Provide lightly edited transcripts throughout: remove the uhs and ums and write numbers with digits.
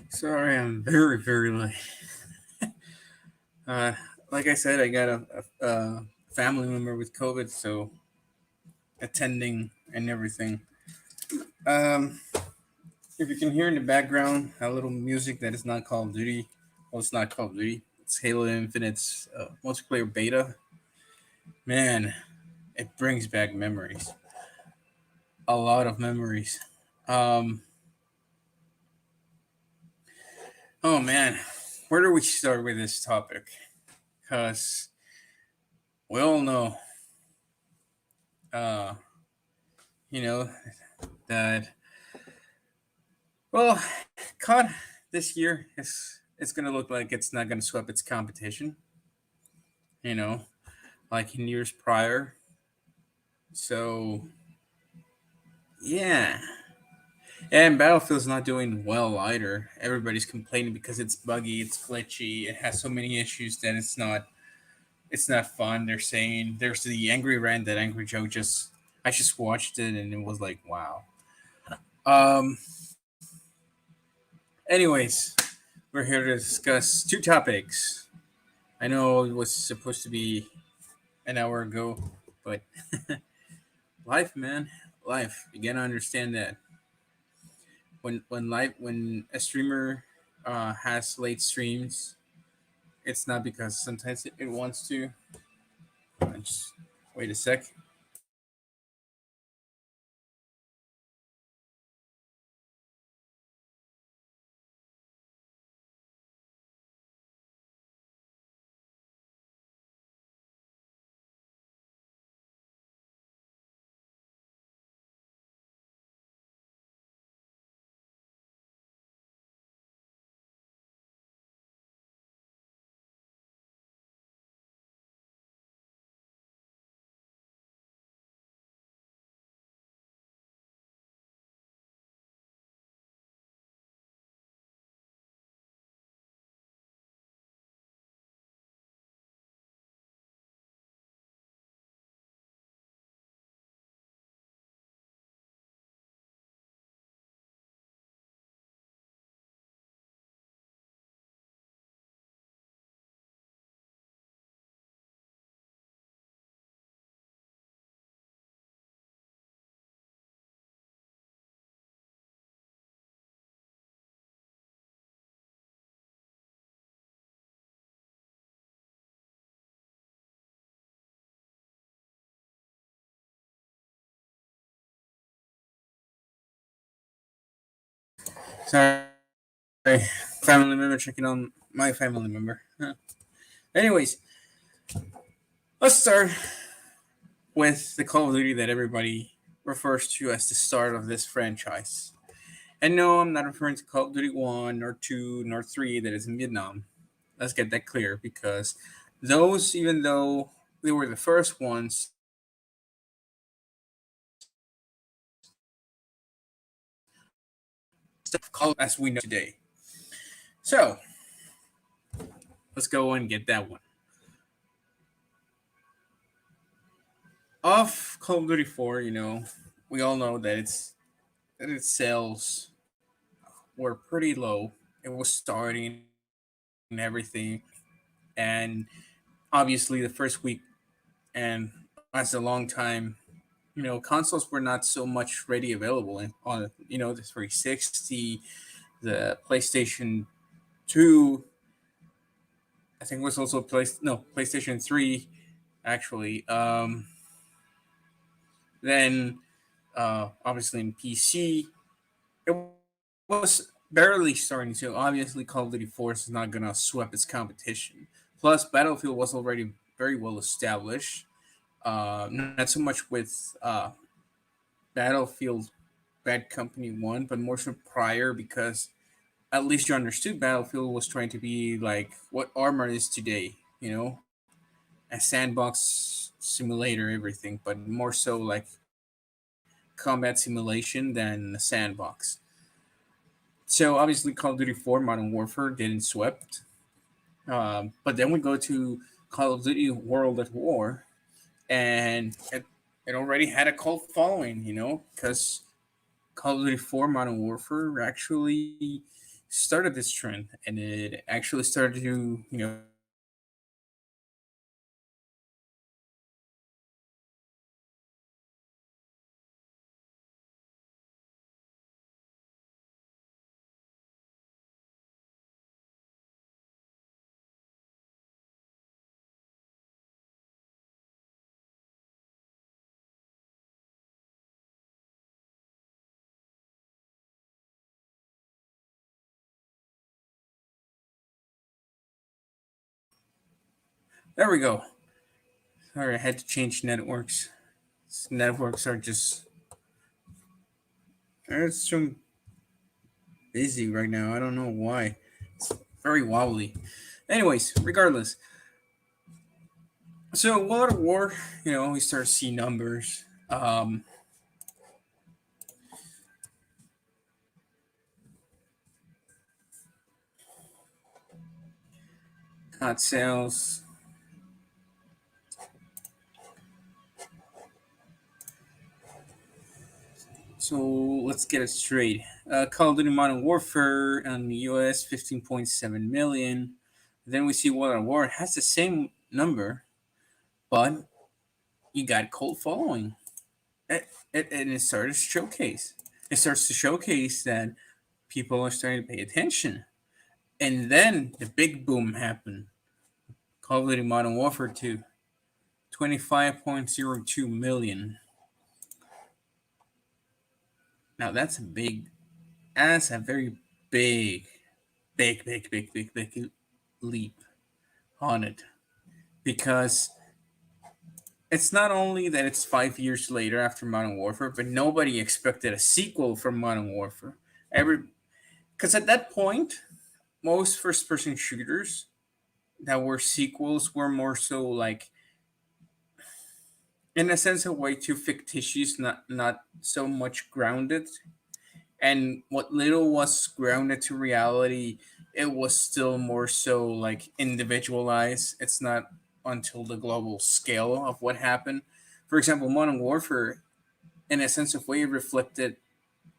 Sorry, I'm very, very late. Uh, like I said, I got a family member with COVID, so attending and everything. Um, if you can hear in the background a little music that is not Call of Duty, well, it's not Call of Duty. It's Halo Infinite's multiplayer beta. Man, it brings back memories. A lot of memories. Um, oh man, where do we start with this topic? Because we all know, uh, you know, that well, COD this year is it's gonna look like it's not gonna sweep its competition. You know, like in years prior. So yeah, and Battlefield's not doing well either. Everybody's complaining because it's buggy, it's glitchy, it has so many issues that it's not fun. They're saying there's the angry rant that Angry Joe just I just watched it and it was like wow. Um. Anyways, we're here to discuss two topics. I know it was supposed to be an hour ago, but life, man, life. You gotta understand that when a streamer has late streams, it's not because sometimes it wants to. Just wait a sec. Sorry, family member checking on my family member. Huh. Anyways, let's start with the Call of Duty that everybody refers to as the start of this franchise. And no, I'm not referring to Call of Duty 1 or 2 nor 3 that is in Vietnam. Let's get that clear because those, even though they were the first ones, Call as we know today. So let's go and get that one. Off Call of Duty 4, we all know that its sales were pretty low. It was starting and everything, and obviously the first week and as a long time, consoles were not so much ready available on the 360, the PlayStation 2. I think it was also PlayStation 3 actually. Then obviously in PC it was barely starting to. Obviously, Call of Duty 4 is not gonna sweep its competition. Plus, Battlefield was already very well established. Not so much with Battlefield Bad Company 1, but more so prior because at least you understood Battlefield was trying to be like what Armor is today, a sandbox simulator, everything, but more so like combat simulation than a sandbox. So obviously, Call of Duty 4 Modern Warfare didn't swept. But then we go to Call of Duty World at War, and it already had a cult following, because Call of Duty 4 Modern Warfare actually started this trend, and it actually started to, there we go. Sorry, I had to change networks. Networks are just, it's so busy right now. I don't know why. It's very wobbly. Anyways, regardless. So World of War, we start to see numbers. Hot sales. So let's get it straight. Call of Duty Modern Warfare in the US, 15.7 million. Then we see World of War has the same number, but you got cult following. And it starts to showcase. It starts to showcase that people are starting to pay attention. And then the big boom happened. Call of Duty Modern Warfare 2, 25.02 million. Now that's a very big, big leap on it. Because it's not only that it's 5 years later after Modern Warfare, but nobody expected a sequel from Modern Warfare. Every Because at that point, most first person shooters that were sequels were more so like, in a sense, a way too fictitious, not so much grounded. And what little was grounded to reality, it was still more so like individualized. It's not until the global scale of what happened. For example, Modern Warfare, in a sense of way, reflected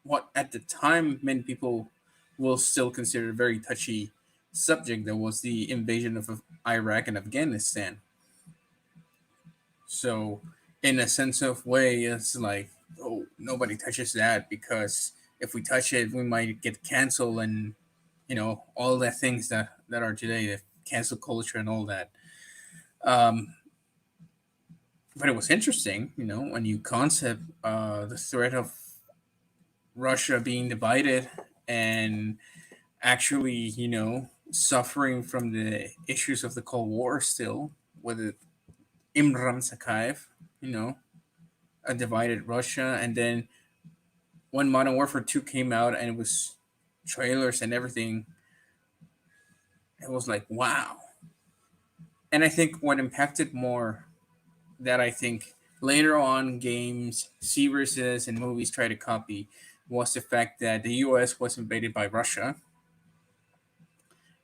what at the time many people will still consider a very touchy subject, that was the invasion of Iraq and Afghanistan. So, in a sense of way, it's like, oh, nobody touches that, because if we touch it, we might get canceled, and all the things that are today, the cancel culture and all that. Um, but it was interesting, a new concept, the threat of Russia being divided and actually, suffering from the issues of the Cold War still, with Imran Sakaev, you know, a divided Russia. And then when Modern Warfare 2 came out and it was trailers and everything, it was like, wow. And I think what impacted more, that I think later on games, series, and movies try to copy, was the fact that the US was invaded by Russia.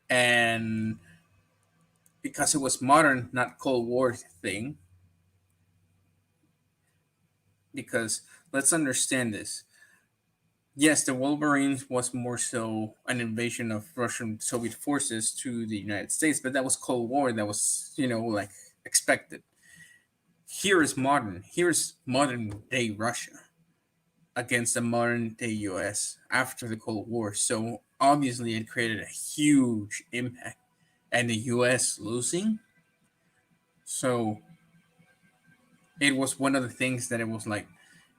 And because it was modern, not Cold War thing, because let's understand this. Yes, the Wolverines was more so an invasion of Russian Soviet forces to the United States, but that was Cold War. That was, like, expected. Here is modern. Here's modern day Russia against the modern day US after the Cold War. So obviously, it created a huge impact. And the US losing. So it was one of the things that it was like,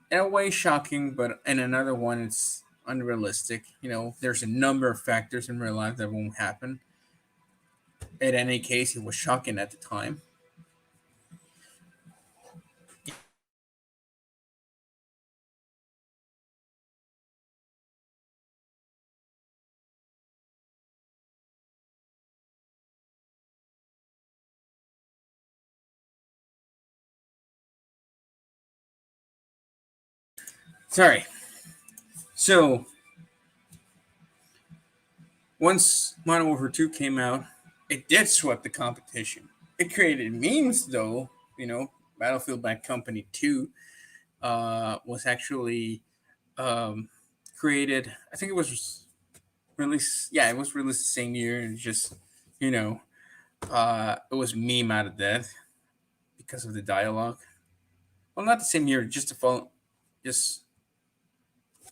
in a way, shocking, but in another one, it's unrealistic. There's a number of factors in real life that won't happen. In any case, it was shocking at the time. Sorry. So, once Modern Warfare 2 came out, it did sweep the competition. It created memes, though. Battlefield Bad Company 2 was actually um, created, I think it was released. Yeah, it was released the same year, and just you know, it was meme out of death because of the dialogue. Well, not the same year, just to follow, just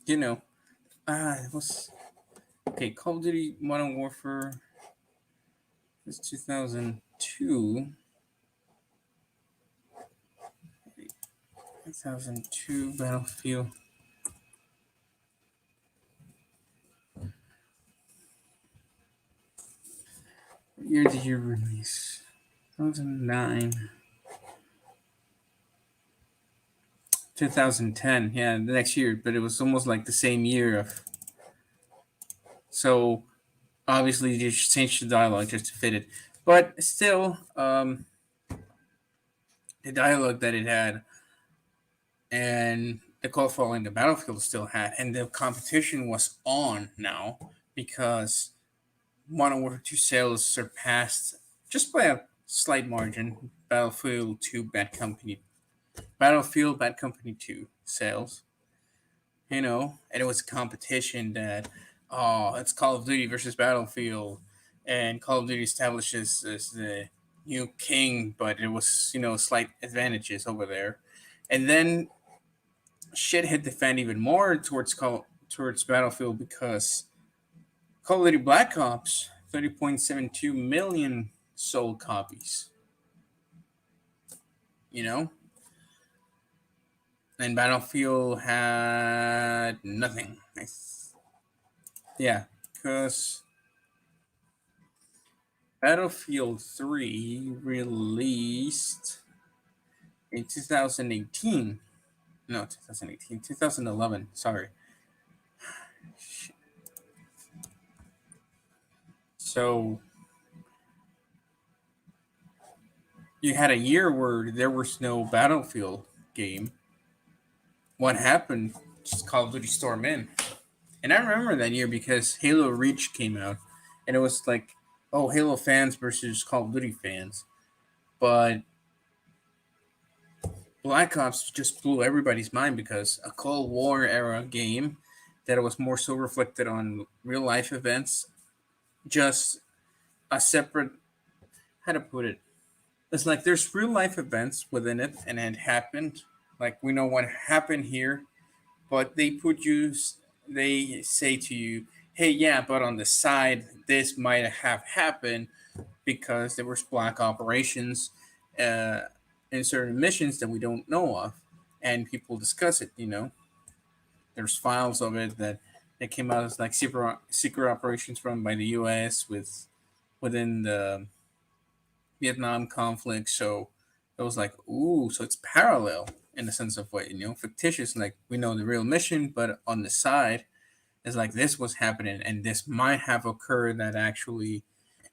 you know, it was okay. Call of Duty Modern Warfare was 2002. 2002 Battlefield. What year did you release? 2009. 2010. Yeah, the next year, but it was almost like the same year of. So obviously you just changed the dialogue just to fit it, but still, the dialogue that it had and the call following the Battlefield still had, and the competition was on now because Modern Warfare 2 sales surpassed just by a slight margin Battlefield Bad Company 2 sales, and it was a competition that, oh, it's Call of Duty versus Battlefield, and Call of Duty establishes as the new king, but it was, slight advantages over there. And then shit hit the fan even more towards Battlefield because Call of Duty Black Ops 30.72 million sold copies, you know, and Battlefield had nothing. Yeah, because Battlefield 3 released in 2018. No, 2018, 2011. Sorry. So you had a year where there was no Battlefield game. What happened? Just Call of Duty Storm in. And I remember that year because Halo Reach came out. And it was like, oh, Halo fans versus Call of Duty fans. But Black Ops just blew everybody's mind because a Cold War era game that was more so reflected on real life events, just a separate, how to put it, it's like there's real life events within it and it happened. Like we know what happened here, but they say to you, hey, yeah, but on the side, this might have happened because there was black operations uh, in certain missions that we don't know of, and people discuss it. There's files of it that came out as like secret operations run by the U.S. within the Vietnam conflict. So it was like, ooh, so it's parallel in the sense of what, fictitious. Like we know the real mission, but on the side, it's like this was happening, and this might have occurred that actually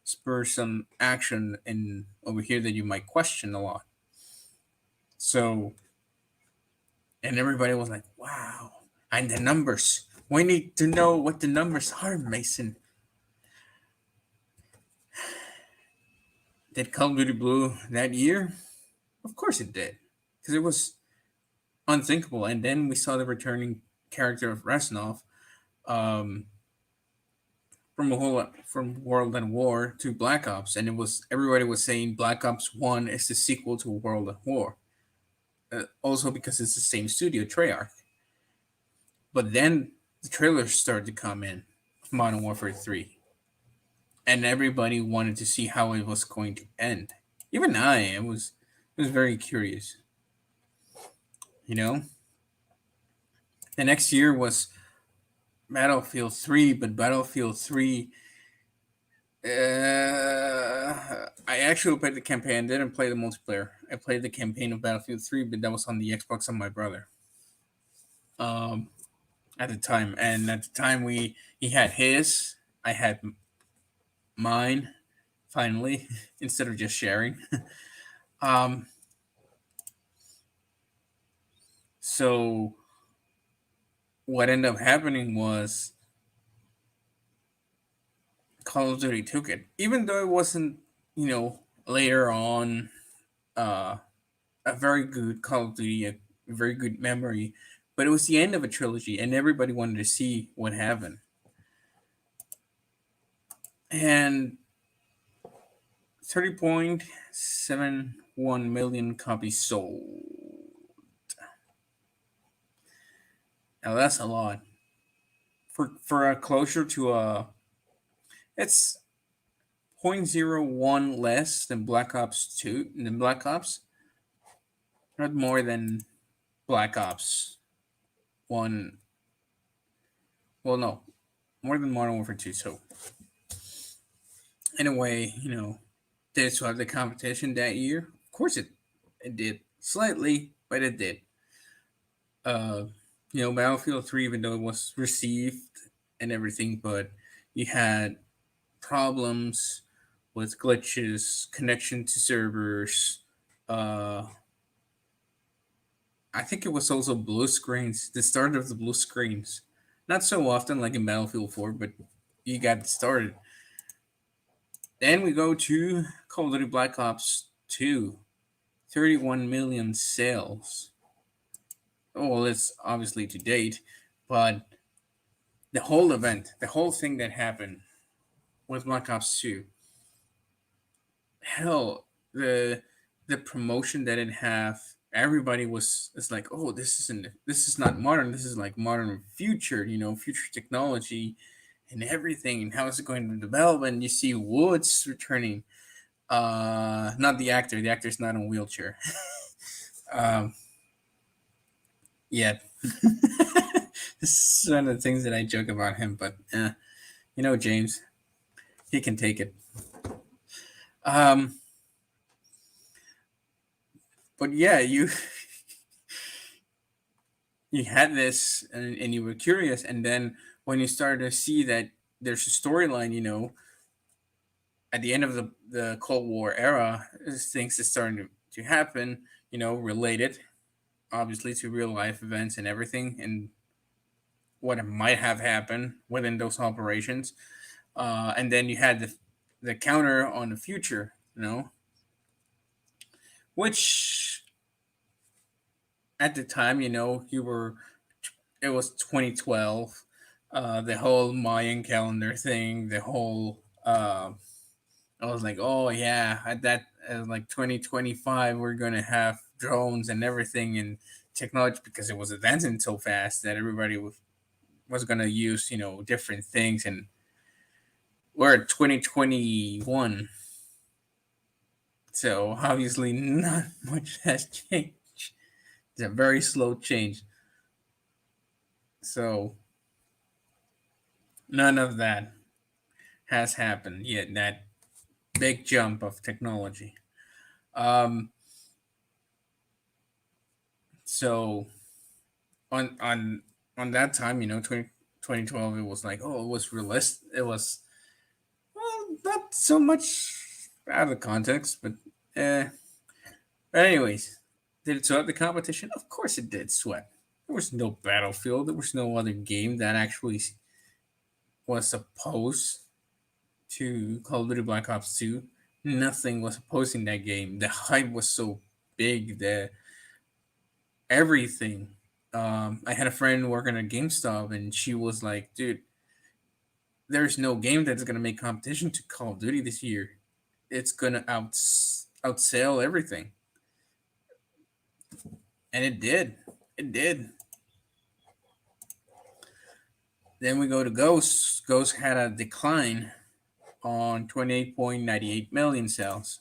spurs some action in over here that you might question a lot. So, and everybody was like, wow. And the numbers. We need to know what the numbers are, Mason. Did Call of Duty Blue that year? Of course it did. Because it was unthinkable. And then we saw the returning character of Reznov, um, from World and War to Black Ops, and it was everybody was saying Black Ops One is the sequel to World at War. Also because it's the same studio, Treyarch. But then the trailers started to come in of Modern Warfare 3, and everybody wanted to see how it was going to end. Even I was very curious. You know, the next year was Battlefield 3, but Battlefield 3. I actually played the campaign. Didn't play the multiplayer. I played the campaign of Battlefield 3, but that was on the Xbox of my brother. Um, at the time, and at the time he had his, I had mine. Finally, instead of just sharing. um, so what ended up happening was Call of Duty took it, even though it wasn't, later on, uh, a very good Call of Duty, a very good memory, but it was the end of a trilogy, and everybody wanted to see what happened. and 30.71 million copies sold. Now that's a lot for a closer to a. It's zero point zero 0.01 less than Black Ops 2 than Black Ops, not more than Black Ops 1. Well, no, more than Modern Warfare 2. So in a way, did it have the competition that year? Of course it did slightly, but it did. Uh, Battlefield 3, even though it was received and everything, but you had problems with glitches, connection to servers. Uh, I think it was also blue screens, the start of the blue screens. Not so often like in Battlefield 4, but you got it started. Then we go to Call of Duty Black Ops 2, 31 million sales. Oh, well, it's obviously to date, but the whole event, the whole thing that happened with Black Ops 2, hell, the promotion that it have, everybody was it's like, oh, this is not modern, this is like modern future, future technology and everything, and how is it going to develop? And you see Woods returning, not the actor's not in a wheelchair. um yeah. This is one of the things that I joke about him, but James, he can take it. um but yeah, you had this, and you were curious, and then when you started to see that there's a storyline, at the end of the Cold War era, things are starting to happen, related obviously to real life events and everything, and what might have happened within those operations. And then you had the counter on the future, which at the time, you were it was 2012, the whole Mayan calendar thing, the whole. I was like, oh yeah, at that like 2025, we're gonna have drones and everything and technology, because it was advancing so fast that everybody was gonna use different things, and we're at 2021, so obviously not much has changed. It's a very slow change. So none of that has happened yet. That big jump of technology. Um, so on that time, 2012, it was like, oh, it was realistic. It was, well, not so much out of context, but eh. But anyways, did it sweat the competition? Of course it did sweat. There was no Battlefield. There was no other game that actually was supposed to Call of Duty Black Ops 2. Nothing was opposing that game. The hype was so big that everything. I had a friend working at GameStop, and she was like, "Dude, there's no game that's gonna make competition to Call of Duty this year. It's gonna outsell everything," and it did. It did. Then we go to Ghost. Ghost had a decline on 28.98 million sales.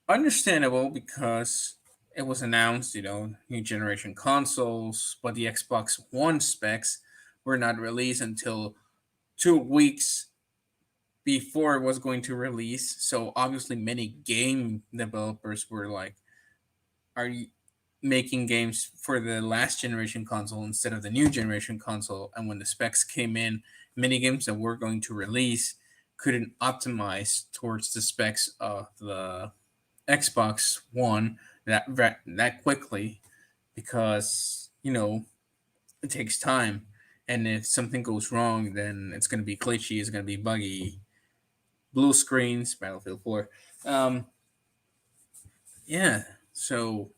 Understandable, because it was announced, new generation consoles, but the Xbox One specs were not released until 2 weeks before it was going to release. So obviously, many game developers were like, "Are you making games for the last generation console instead of the new generation console?" And when the specs came in, many games that were going to release couldn't optimize towards the specs of the Xbox One that quickly, because it takes time, and if something goes wrong, then it's going to be glitchy, it's going to be buggy, blue screens, Battlefield 4. Um, yeah, so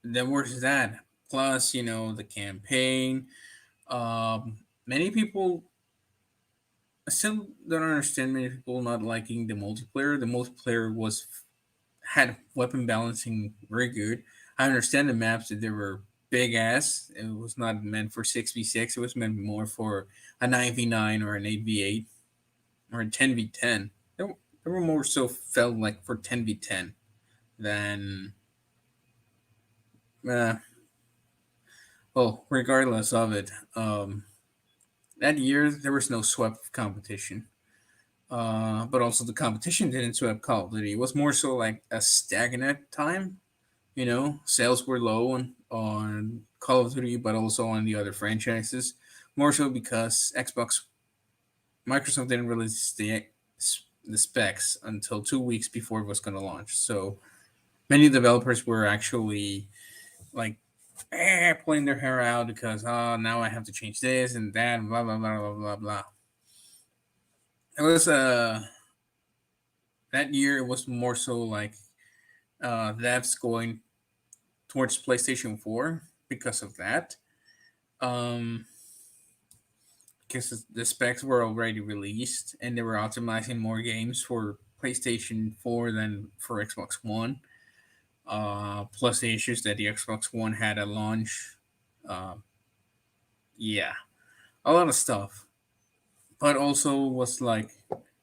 there was that. Plus, the campaign. Many people I still don't understand many people not liking the multiplayer. The multiplayer was had weapon balancing very good. I understand the maps that they were big ass. It was not meant for 6v6. It was meant more for a 9v9 or an 8v8 or a 10v10. They were more so felt like for 10v10 than. Uh, well, regardless of it, that year there was no sweep competition. But also the competition didn't sweep Call of Duty. It was more so like a stagnant time. Sales were low on Call of Duty, but also on the other franchises. More so because Microsoft didn't release the specs until 2 weeks before it was going to launch. So many developers were actually like pulling their hair out because now I have to change this and that and blah blah blah blah blah blah. It was that year. It was more so like devs going towards PlayStation 4 because of that. Um, because the specs were already released and they were optimizing more games for PlayStation 4 than for Xbox One. Plus the issues that the Xbox One had at launch. Uh, yeah, a lot of stuff. But also was like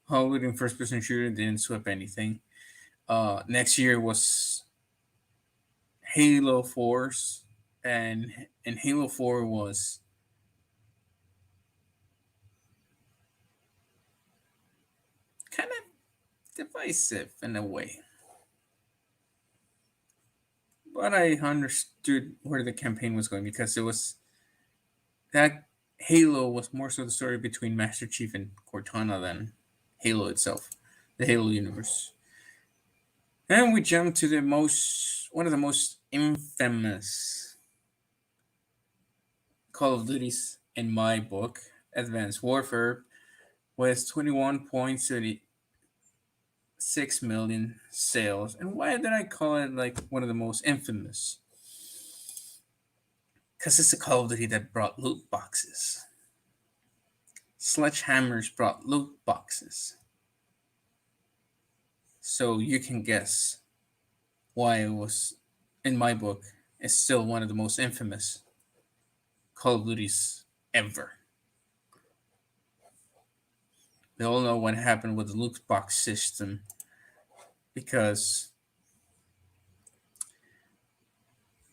Hollywood in first person shooter didn't sweep anything. Next year was Halo Force, and Halo 4 was kind of divisive in a way. But I understood where the campaign was going because it was that Halo was more so the story between Master Chief and Cortana than Halo itself, the Halo universe. And we jump to the one of the most infamous Call of Duties in my book, Advanced Warfare, with 21.76 million sales. And why did I call it like one of the most infamous? Because it's a Call of Duty that brought loot boxes. Sledgehammers brought loot boxes. So you can guess why it was, in my book, is still one of the most infamous Call of Duties ever. We all know what happened with the loot box system because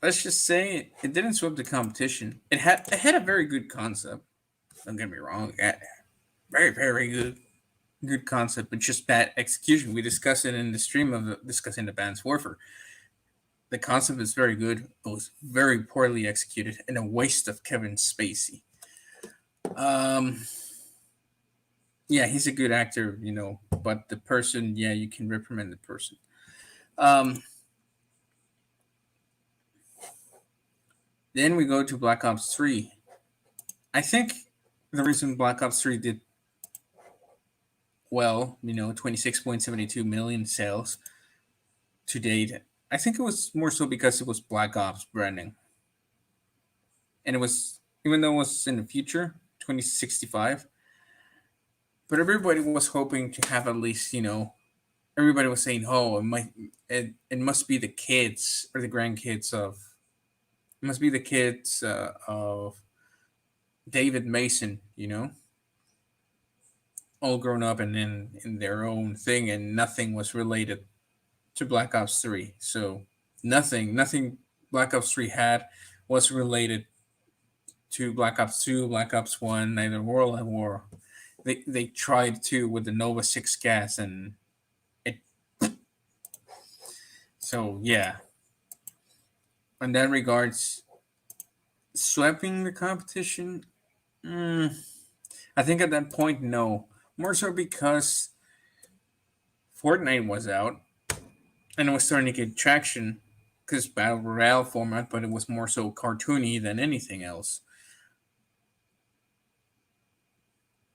let's just say it didn't sweep the competition. It had a very good concept. Don't get me wrong, it had very very good concept, but just bad execution. We discussed it in the stream of discussing the Advanced Warfare. The concept is very good. It was very poorly executed and a waste of Kevin Spacey. Um, yeah, he's a good actor, but the person, yeah, you can reprimand the person. Um, then we go to Black Ops 3. I think the reason Black Ops 3 did well, 26.72 million sales to date, I think it was more so because it was Black Ops branding. And it was, even though it was in the future, 2065, but everybody was hoping to have at least, everybody was saying, "Oh, it must be the kids or the grandkids of, it must be the kids of David Mason, all grown up and in their own thing, and nothing was related to Black Ops 3. So nothing Black Ops 3 had was related to Black Ops 2, Black Ops 1, neither World at War. They tried to with the Nova 6 gas and it. So yeah, in that regards, sweeping the competition. I think at that point, no. More so because Fortnite was out and it was starting to get traction because battle royale format, but it was more so cartoony than anything else.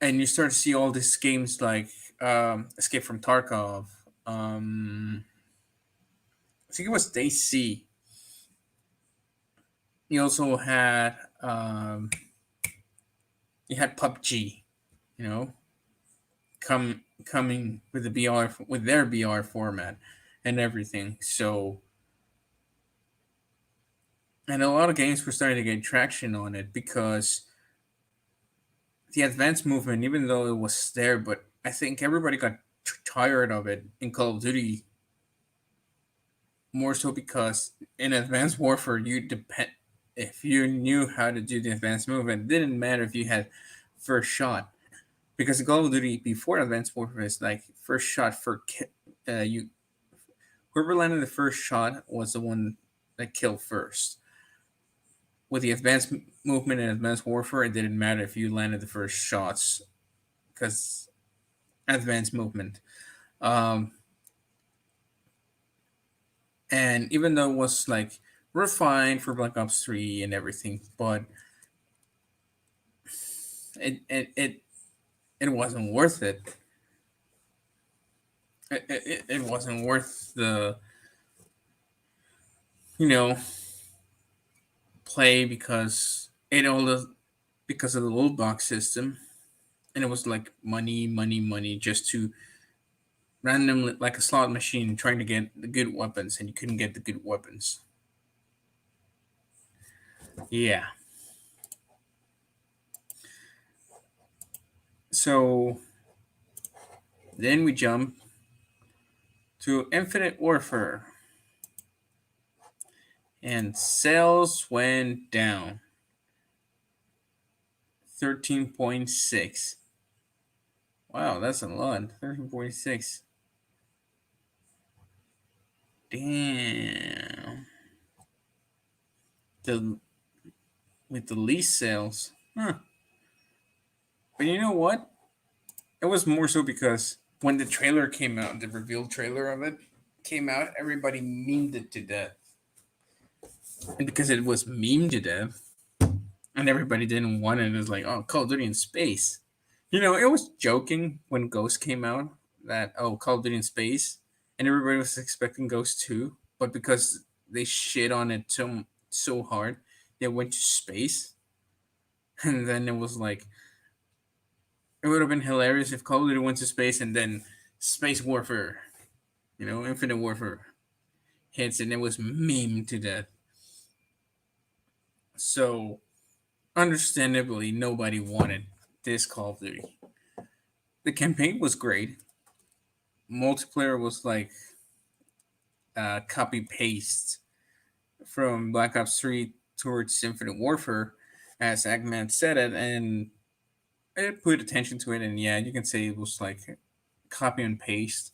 And you start to see all these games like Escape from Tarkov. I think it was DC. You also had you had PUBG, you know. coming with the BR with their BR format and everything. So, and a lot of games were starting to get traction on it because the advanced movement, even though it was there, but I think everybody got tired of it in Call of Duty, more so because in Advanced Warfare you depend if you knew how to do the advanced movement, it didn't matter if you had first shot, because in Call of Duty before Advanced Warfare is like first shot for you, whoever landed the first shot was the one that killed first. With the advanced movement and Advanced Warfare, it didn't matter if you landed the first shots because advanced movement. Um, and even though it was like refined for Black Ops 3 and everything, but it it wasn't worth it. It wasn't worth the, you know, play because it all the because of the loot box system, and it was like money, money, money just to randomly, like a slot machine, trying to get the good weapons, and you couldn't get the good weapons. Yeah. So then we jump to Infinite Warfare, and sales went down 13.6. Wow, that's a lot. 13.6. Damn. The with the least sales. Huh. But you know what? It was more so because when the trailer came out, the reveal trailer of it came out, everybody memed it to death. And because it was memed to death, and everybody didn't want it, it was like, oh, Call of Duty in space. You know, it was joking when Ghost came out that, oh, Call of Duty in space, and everybody was expecting Ghost 2, but because they shit on it so hard, they went to space. And then it was like, it would have been hilarious if Call of Duty went to space and then Space Warfare, Infinite Warfare hits, and it was meme to death. So, understandably, nobody wanted this Call of Duty. The campaign was great. Multiplayer was like copy paste from Black Ops 3 towards Infinite Warfare, as Eggman said it, and I put attention to it, and yeah, you can say it was like copy and paste.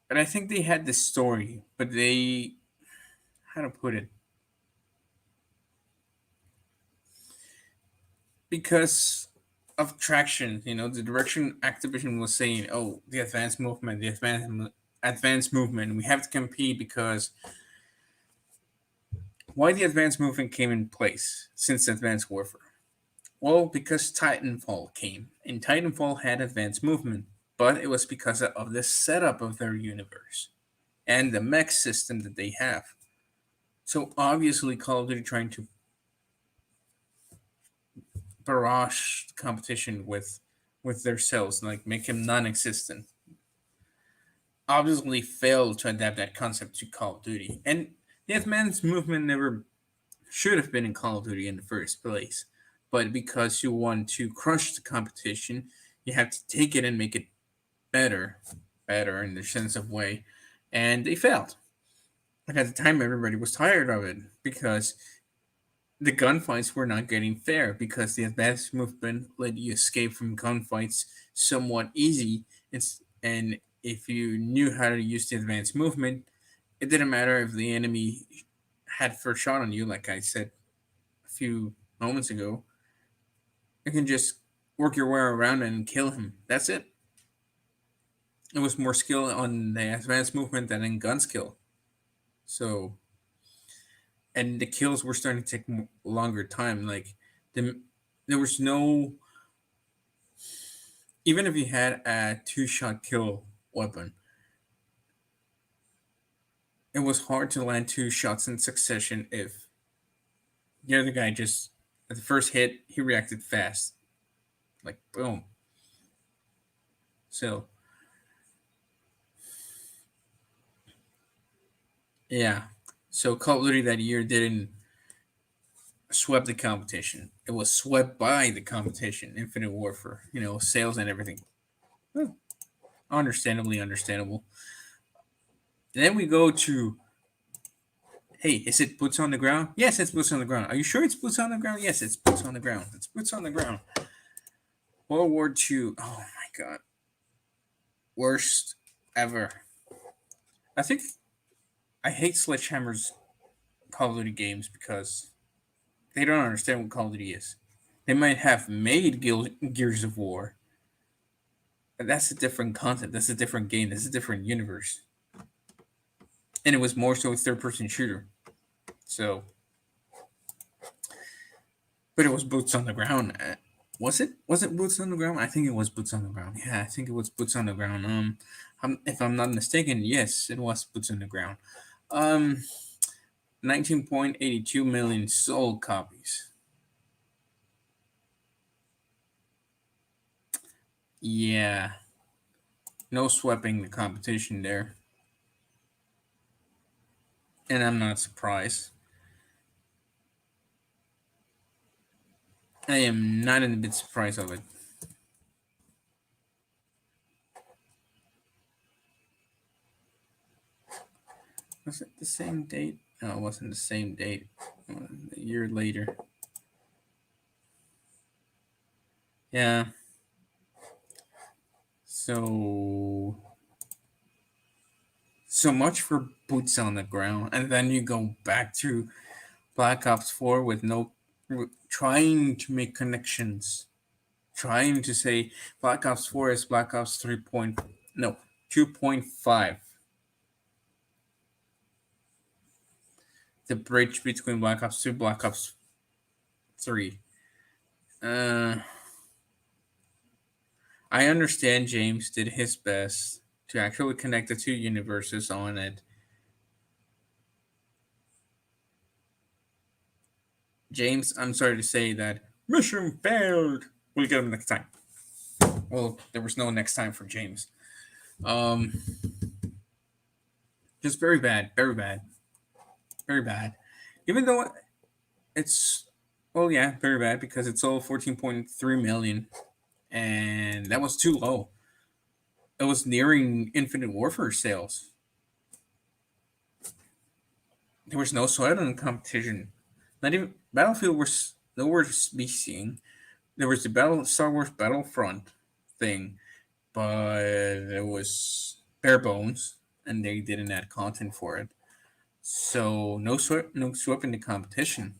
But I think they had the story, but they, how to put it, because of traction, the direction Activision was saying, oh, the advanced movement, we have to compete because why the advanced movement came in place since Advanced Warfare? Well, because Titanfall came, and Titanfall had advanced movement, but it was because of the setup of their universe and the mech system that they have. So obviously, Call of Duty trying to barrage competition with their cells, like make him non-existent, obviously failed to adapt that concept to Call of Duty. And the advanced movement never should have been in Call of Duty in the first place. But because you want to crush the competition, you have to take it and make it better, better in the sense of way. And they failed. And at the time, everybody was tired of it because the gunfights were not getting fair because the advanced movement let you escape from gunfights somewhat easy. And if you knew how to use the advanced movement, it didn't matter if the enemy had first shot on you, like I said a few moments ago. You can just work your way around and kill him. That's it. It was more skill on the advanced movement than in gun skill. So, and the kills were starting to take longer time. Like, there was no, even if you had a two-shot kill weapon, it was hard to land two shots in succession if the other guy just, at the first hit, he reacted fast. Like, boom. So yeah, so Call of Duty that year didn't swept the competition. It was swept by the competition, Infinite Warfare, sales and everything. Well, understandably understandable. And then we go to, hey, is it boots on the ground? Yes, it's boots on the ground. Are you sure it's boots on the ground? Yes, it's boots on the ground. It's boots on the ground. World War II. Oh my god, worst ever. I think I hate Sledgehammer's Call of Duty games because they don't understand what Call of Duty is. They might have made Gears of War, but that's a different concept. That's a different game. That's a different universe. And it was more so a third person shooter. So, but it was boots on the ground. Was it? Was it boots on the ground? I think it was boots on the ground. Yeah, I think it was boots on the ground. If I'm not mistaken, yes, it was boots on the ground. Um, 19.82 million sold copies. Yeah, no sweeping the competition there, and I'm not surprised. I am not in a bit surprised of it. Was it the same date? No, it wasn't the same date. A year later. Yeah. So much for boots on the ground, and then you go back to Black Ops 4 with no trying to make connections, trying to say Black Ops 4 is Black Ops 3 point no 2.5. The bridge between Black Ops 2 Black Ops 3. Uh I understand James did his best to actually connect the two universes on it. James, I'm sorry to say that mission failed. We'll get him next time. Well, there was no next time for James. Um, just very bad, very bad, very bad. Even though it's, well, yeah, very bad because it sold 14.3 million, and that was too low. It was nearing Infinite Warfare sales. There was no sweat on the competition. Not even Battlefield was nowhere to be seen. There was the Star Wars Battlefront thing, but it was bare bones, and they didn't add content for it. So no sweat in the competition.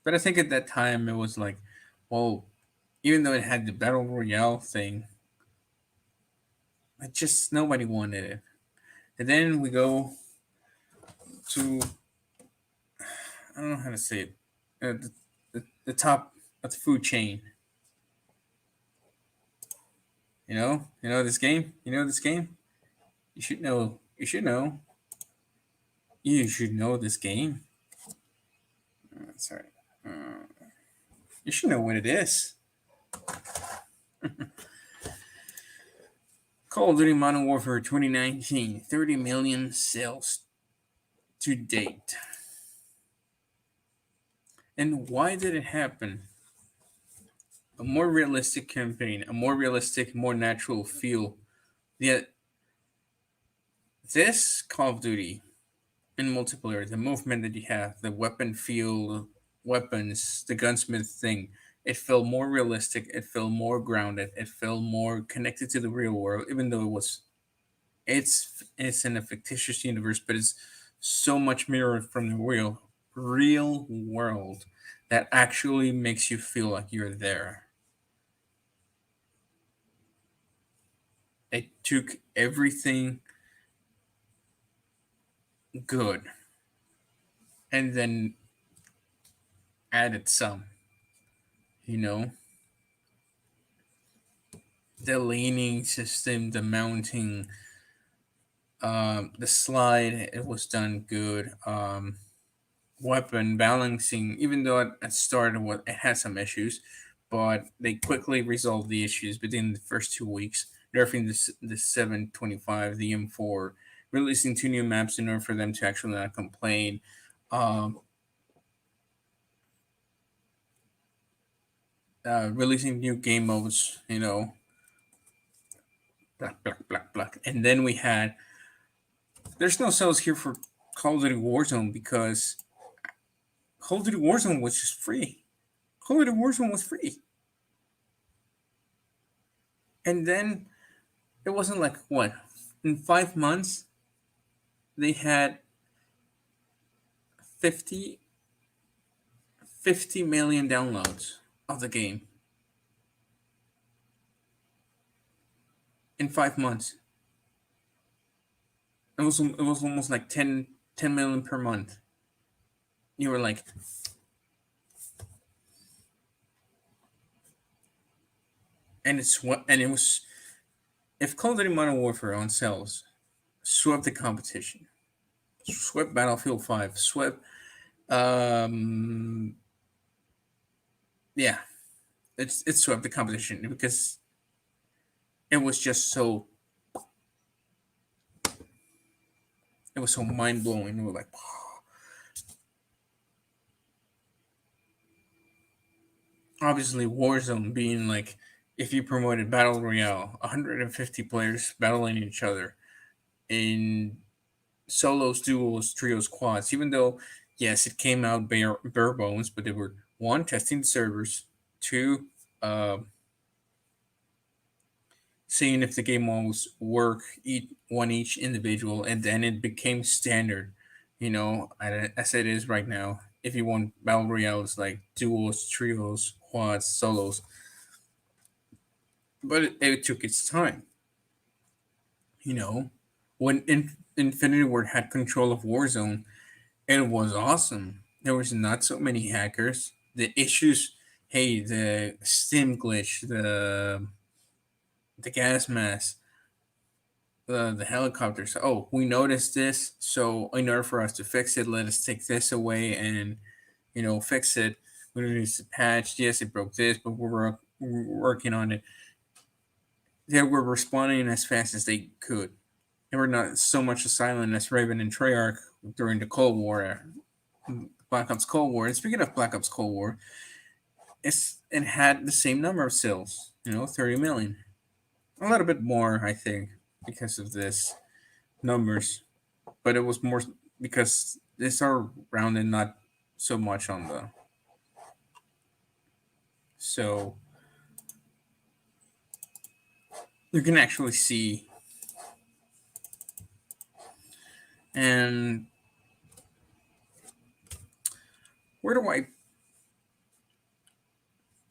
But I think at that time it was like, well, even though it had the battle royale thing, it just nobody wanted it. And then we go to, I don't know how to say it, the top of the food chain. You know this game. You know this game. You should know. You should know. You should know this game. Sorry. Uh, you should know what it is. Call of Duty Modern Warfare 2019, 30 million sales to date. And why did it happen? A more realistic campaign, a more realistic, more natural feel. Yet, this Call of Duty in multiplayer, the movement that you have, the weapon feel, weapons, the gunsmith thing, it felt more realistic, it felt more grounded, it felt more connected to the real world, even though it's in a fictitious universe, but it's so much mirrored from the real world that actually makes you feel like you're there. It took everything good and then added some, you know, the leaning system, the mounting, the slide, it was done good. Weapon balancing, even though it started with it had some issues, but they quickly resolved the issues within the first 2 weeks, nerfing the 725, the M4, releasing 2 new maps in order for them to actually not complain. Um, Releasing new game modes, black, black, black, black. And then we had, there's no sales here for Call of Duty Warzone because Call of Duty Warzone was just free. Call of Duty Warzone was free. And then it wasn't like, what, in 5 months, they had 50, 50 million downloads of the game in 5 months. It was almost like 10 million per month. You were like, and it was, if Call of Duty Modern Warfare on sales swept the competition, swept Battlefield 5, swept, um, yeah, it swept the competition because it was just so, it was so mind blowing. We were like, obviously Warzone being like, if you promoted Battle Royale, 150 players battling each other in solos, duos, trios, quads, even though, yes, it came out bare bones, but they were, one, testing the servers, two, uh, seeing if the game modes work, each individual, and then it became standard, as it is right now. If you want Battle Royales like duos, trios, quads, solos, but it took its time. You know, when Infinity Ward had control of Warzone, it was awesome. There was not so many hackers. The issues, hey, the stim glitch, the gas mask, the helicopters. Oh, we noticed this, so in order for us to fix it, let us take this away and fix it. We need to patch. Yes, it broke this, but we're working on it. They were responding as fast as they could. They were not so much silent as Raven and Treyarch during the Cold War, Black Ops Cold War. And speaking of Black Ops Cold War, it had the same number of sales, 30 million. A little bit more, I think, because of this numbers, but it was more because these are rounded, not so much on the. So you can actually see, and where do I?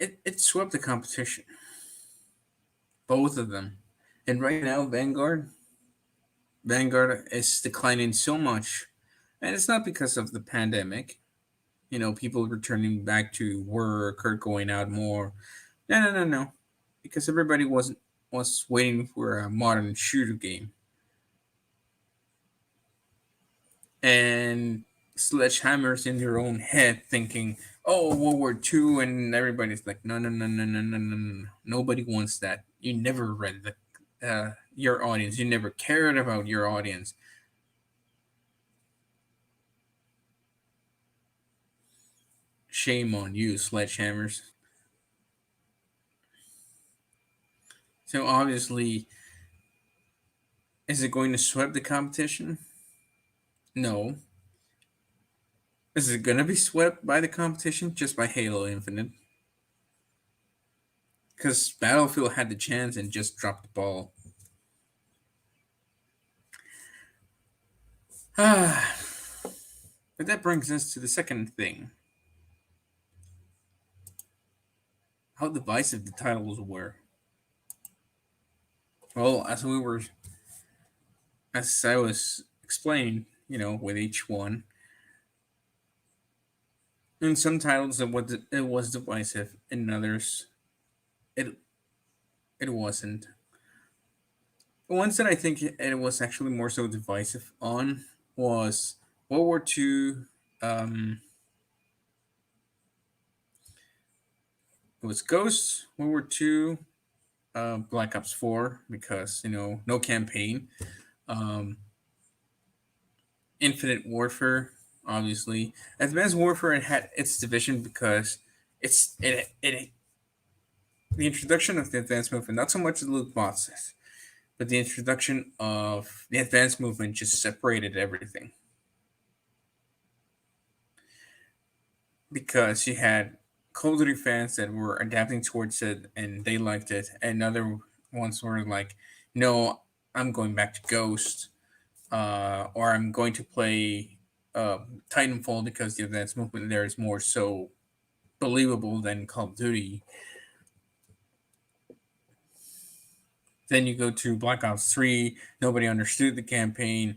It swept the competition, both of them, and right now Vanguard is declining so much, and it's not because of the pandemic. People returning back to work or going out more. No, no, no, no, because everybody was waiting for a modern shooter game, and sledgehammers in their own head, thinking, "Oh, World War II," and everybody's like, "No, no, no, no, no, no, no, no. Nobody wants that. You never read your audience. You never cared about your audience." Shame on you, sledgehammers. So obviously, is it going to sweep the competition? No. Is it going to be swept by the competition? Just by Halo Infinite? Because Battlefield had the chance and just dropped the ball. Ah, but that brings us to the second thing: how divisive the titles were. Well, as I was explaining, with each one, in some titles it was divisive, in others it it wasn't. The ones that I think it was actually more so divisive on was World War II, um, It was Ghost, World War Two, Black Ops 4 because no campaign. Um, Infinite Warfare, obviously. Advanced Warfare had its division because it the introduction of the advanced movement, not so much the loot boxes, but the introduction of the advanced movement just separated everything because you had Call of Duty fans that were adapting towards it and they liked it, and other ones were like, "No, I'm going back to Ghost, or I'm going to play uh, Titanfall because the advanced movement there is more so believable than Call of Duty." Then you go to Black Ops 3, nobody understood the campaign,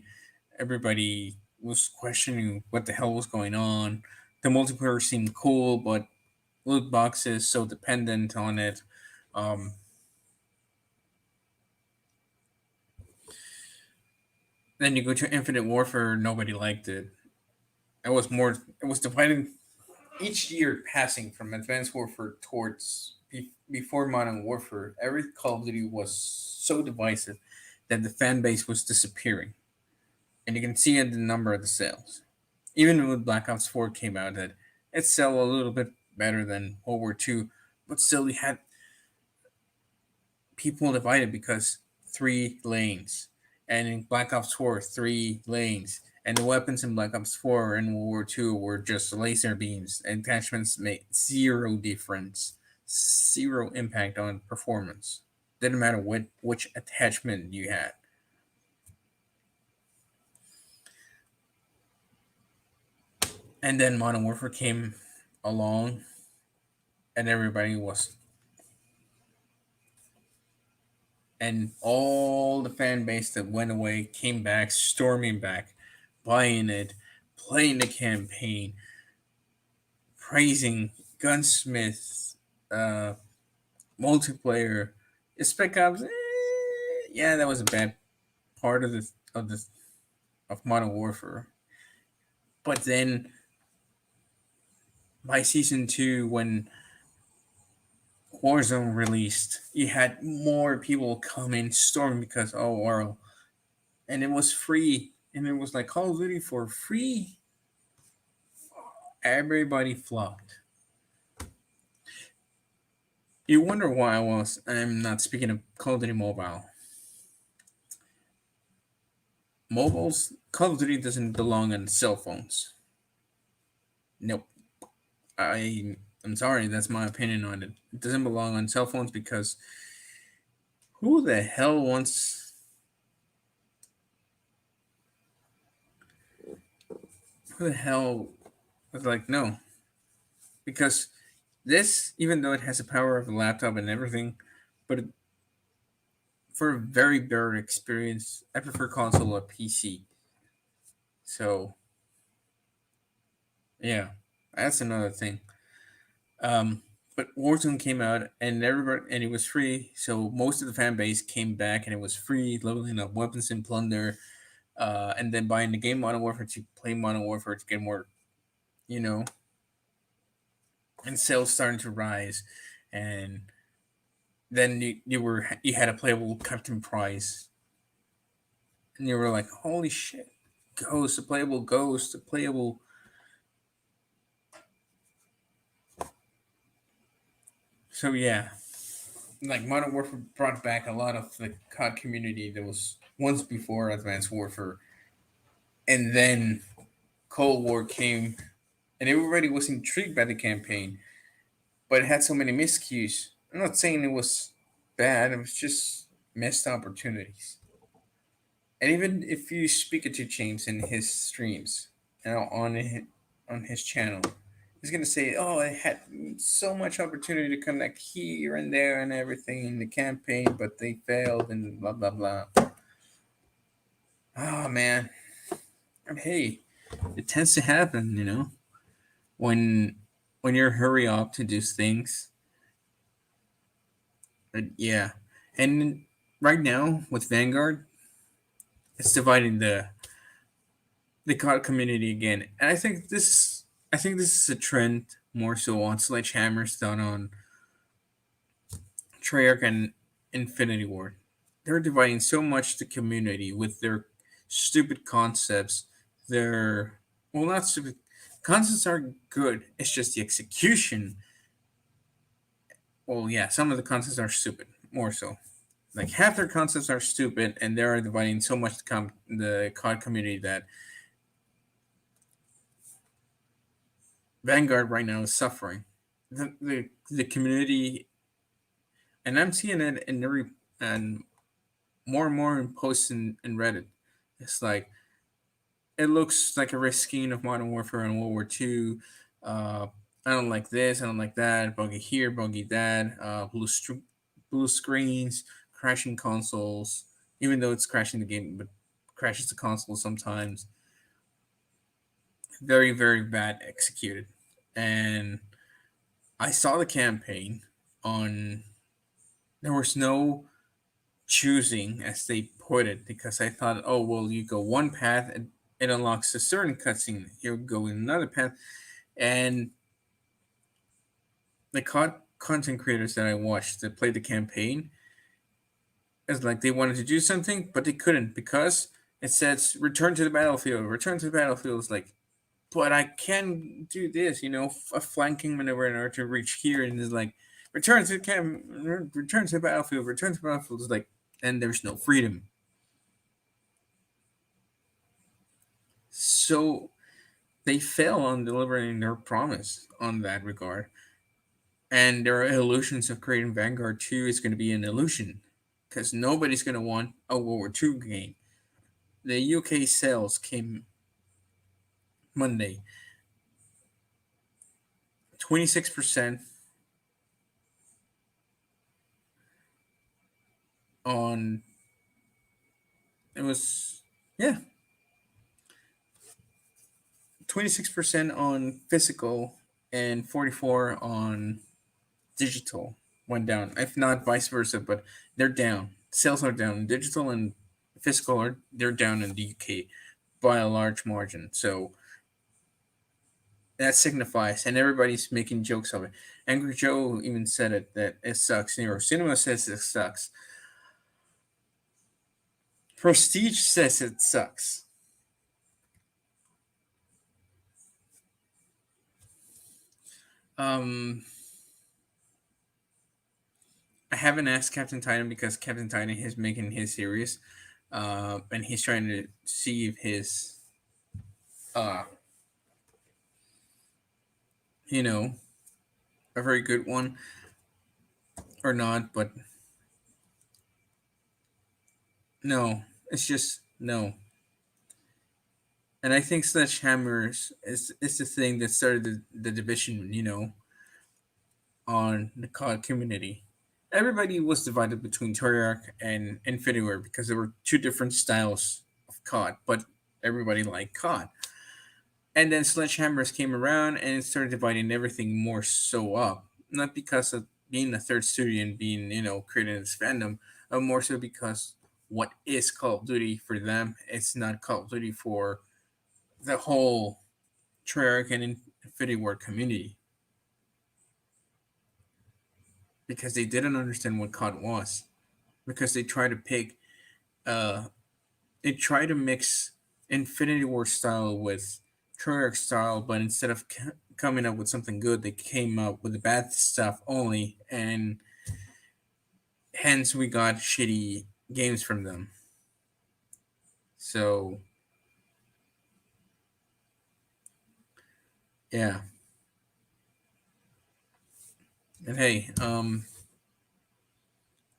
everybody was questioning what the hell was going on. The multiplayer seemed cool, but loot boxes so dependent on it. Um, then you go to Infinite Warfare, nobody liked it. It was divided each year passing from Advanced Warfare towards before Modern Warfare. Every Call of Duty was so divisive that the fan base was disappearing, and you can see in the number of the sales. Even when Black Ops 4 came out, that it sell a little bit better than World War II, but still you had people divided because 3 lanes, and in Black Ops 4, 3 lanes, and the weapons in Black Ops 4 and World War II were just laser beams. Attachments made zero difference, zero impact on performance. Didn't matter which attachment you had. And then Modern Warfare came along, and everybody was, and all the fan base that went away came back, storming back, buying it, playing the campaign, praising Gunsmith, uh, multiplayer. Spec Ops, yeah, that was a bad part of Modern Warfare. But then by season 2, when Warzone released, you had more people come in storming because well, and it was free, and it was like Call of Duty for free. Everybody flocked. You wonder why I'm not speaking of Call of Duty Mobile. Mobiles, Call of Duty doesn't belong on cell phones. Nope. I'm sorry, that's my opinion on it. It doesn't belong on cell phones because who the hell wants who the hell was like no? Because this, even though it has the power of a laptop and everything, but for a very better experience, I prefer console or PC. So yeah, that's another thing. Um, but Warzone came out and everybody and it was free, so most of the fan base came back and it was free, leveling up weapons and plunder, and then buying the game Modern Warfare to play Modern Warfare to get more, you know, and sales starting to rise, and then you had a playable Captain Price, and you were like, holy shit, Ghost, a playable. So yeah, like Modern Warfare brought back a lot of the COD community that was once before Advanced Warfare, and then Cold War came, and everybody was intrigued by the campaign, but it had so many miscues. I'm not saying it was bad; it was just missed opportunities. And even if you speak it to James in his streams and on his channel, he's gonna say, "Oh, I had so much opportunity to connect here and there and everything in the campaign, but they failed and blah blah blah." Oh man, and hey, it tends to happen, when you're hurry up to do things. But yeah, and right now with Vanguard, it's dividing the COD community again, and I think this is a trend more so on Sledgehammer's than on Treyarch and Infinity Ward. They're dividing so much the community with their stupid concepts. Their, well, not stupid concepts are good. It's just the execution. Well, yeah, some of the concepts are stupid. More so, like half their concepts are stupid, and they are dividing so much the COD community that Vanguard right now is suffering. The community, and I'm seeing it in every and more in posts in Reddit. It's like it looks like a reskin of Modern Warfare and World War II. Uh, I don't like this. I don't like that. Buggy here, buggy that. Blue screens, crashing consoles. Even though it's crashing the game, but crashes the console sometimes. Very very bad executed. And I saw the campaign on. There was no choosing, as they put it, because I thought, oh well, you go one path and it unlocks a certain cutscene. You go in another path, and the content creators that I watched that played the campaign, it's like they wanted to do something, but they couldn't because it says return to the battlefield. Return to the battlefield is like, but I can do this, a flanking maneuver in order to reach here, and it's like return to the battlefield. Return to the battlefield is like, and there's no freedom. So they fail on delivering their promise on that regard. And their illusions of creating Vanguard 2 is going to be an illusion because nobody's going to want a World War II game. The UK sales came Monday, 26% on, it was, yeah, 26% on physical and 44 on digital went down. If not vice versa, but they're down. Sales are down. Digital and physical they're down in the UK by a large margin. So that signifies, and everybody's making jokes of it. Angry Joe even said it that it sucks. Cinema says it sucks. Prestige says it sucks. Um, I haven't asked Captain Titan because Captain Titan is making his series, and he's trying to see if his, uh, you know, a very good one or not. But no, it's just no. And I think Sledgehammer is the thing that started the division, on the COD community. Everybody was divided between Treyarch and Infinity because there were two different styles of COD, but everybody liked COD. And then Sledgehammers came around and started dividing everything more so up. Not because of being a third studio and being, creating this fandom, but more so because what is Call of Duty for them, it's not Call of Duty for the whole Treyarch and Infinity Ward community. Because they didn't understand what COD was. Because they tried to they tried to mix Infinity War style with Treyarch style, but instead of coming up with something good, they came up with the bad stuff only, and hence we got shitty games from them. So, yeah. And hey,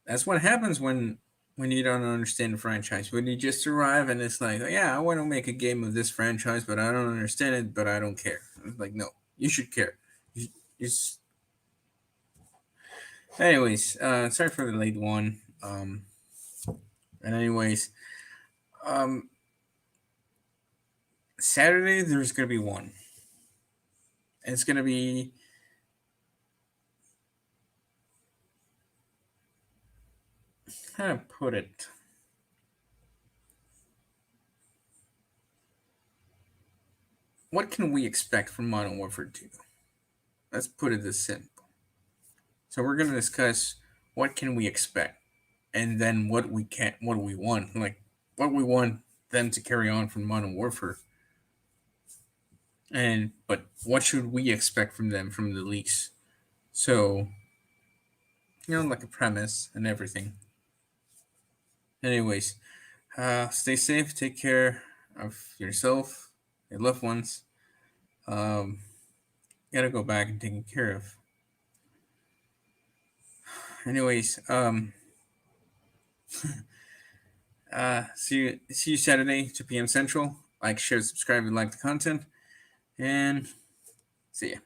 that's what happens when you don't understand the franchise. When you just arrive and it's like, yeah, I want to make a game of this franchise, but I don't understand it, but I don't care. It's like, no, you should care. You Anyways, sorry for the late one. And anyways, um, Saturday there's gonna be one. And it's gonna be how to put it. What can we expect from Modern Warfare 2? Let's put it this simple. So we're gonna discuss what can we expect, and then what we want, like what we want them to carry on from Modern Warfare, and but what should we expect from them from the leaks? So like a premise and everything. Anyways, stay safe, take care of yourself, your loved ones. Um, gotta go back and taking care of. Anyways, see you Saturday, 2 p.m. Central. Like, share, subscribe if you like the content, and see ya.